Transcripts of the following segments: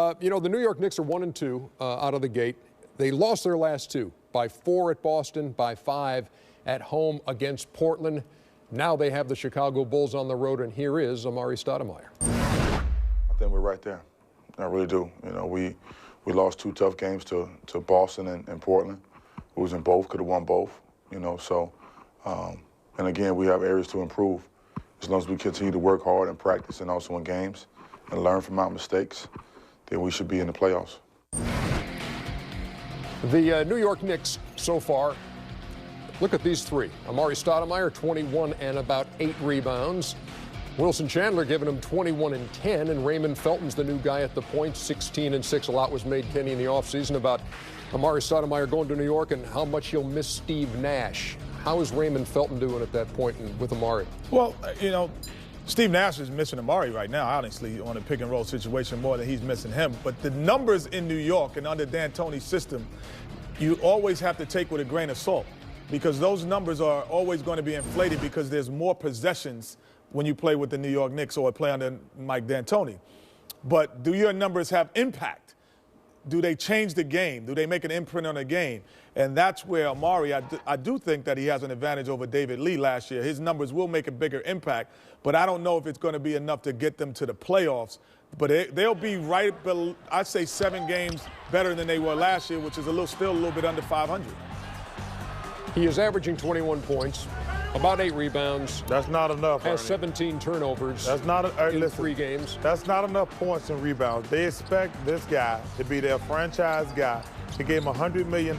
You know, the New York Knicks are 1-2 out of the gate. They lost their last two by 4 at Boston, by 5 at home against Portland. Now they have the Chicago Bulls on the road, and here is Amar'e Stoudemire. I think we're right there. I really do. You know, we lost two tough games to Boston and Portland. Losing both, could have won both. You know, so and again, we have areas to improve. As long as we continue to work hard and practice, and also in games, and learn from our mistakes, then we should be in the playoffs. The New York Knicks so far, look at these three. Amar'e Stoudemire, 21 and about 8 rebounds. Wilson Chandler giving him 21 and 10, and Raymond Felton's the new guy at the point, 16 and 6. A lot was made, Kenny, in the offseason about Amar'e Stoudemire going to New York and how much he'll miss Steve Nash. How is Raymond Felton doing at that point with Amar'e? Well, you know, Steve Nash is missing Amar'e right now, honestly, on a pick-and-roll situation more than he's missing him. But the numbers in New York and under D'Antoni's system, you always have to take with a grain of salt because those numbers are always going to be inflated because there's more possessions when you play with the New York Knicks or play under Mike D'Antoni. But do your numbers have impact? Do they change the game? Do they make an imprint on the game? And that's where Amar'e, I do think that he has an advantage over David Lee last year. His numbers will make a bigger impact, but I don't know if it's going to be enough to get them to the playoffs. But they'll be right, I'd say 7 games better than they were last year, which is still a little bit under 500. He is averaging 21 points, about 8 rebounds. That's not enough. Has 17 turnovers. That's not in listen, 3 games. That's not enough points and rebounds. They expect this guy to be their franchise guy. They gave him $100 million.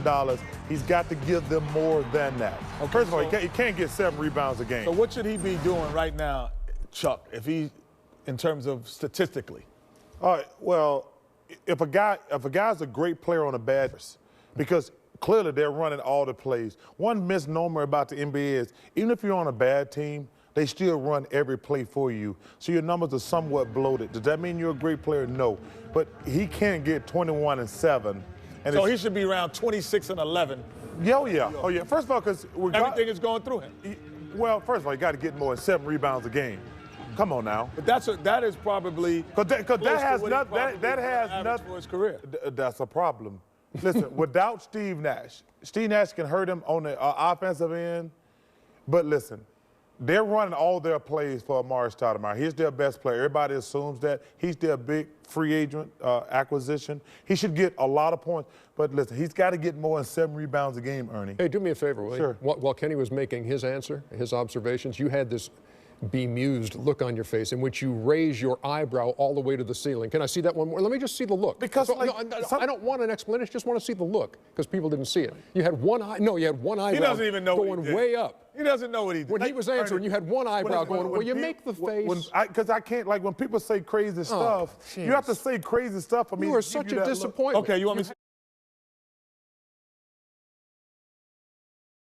He's got to give them more than that. Okay, First of all, he can't get 7 rebounds a game. So what should he be doing right now, Chuck, in terms of statistically? All right, well, if a guy's a great player on a bad, because clearly they're running all the plays. One misnomer about the NBA is even if you're on a bad team, they still run every play for you. So your numbers are somewhat bloated. Does that mean you're a great player? No. But he can't get 21 and 7. And so he should be around 26 and 11. Oh, yeah. Oh, yeah. First of all, because everything is going through him. Well, first of all, you got to get more than 7 rebounds a game. Come on now. But that is probably because that has nothing for his career. That's a problem. Listen, without Steve Nash can hurt him on the offensive end. But listen, they're running all their plays for Amar'e Stoudemire. He's their best player. Everybody assumes that. He's their big free agent acquisition. He should get a lot of points. But listen, he's got to get more than 7 rebounds a game, Ernie. Hey, do me a favor, will you? Sure. While Kenny was making his answer, his observations, you had this bemused look on your face in which you raise your eyebrow all the way to the ceiling. Can I see that one more? Let me just see the look. Because so, no, I don't want an explanation. Just want to see the look because people didn't see it. You had one eye. No, you had one eyebrow. He doesn't even know going way up. He doesn't know what he did. When he was answering, you had one eyebrow going. Well, you make the face. Because I can't, like when people say crazy stuff, you have to say crazy stuff for me. You are such a disappointment. Okay, you want me to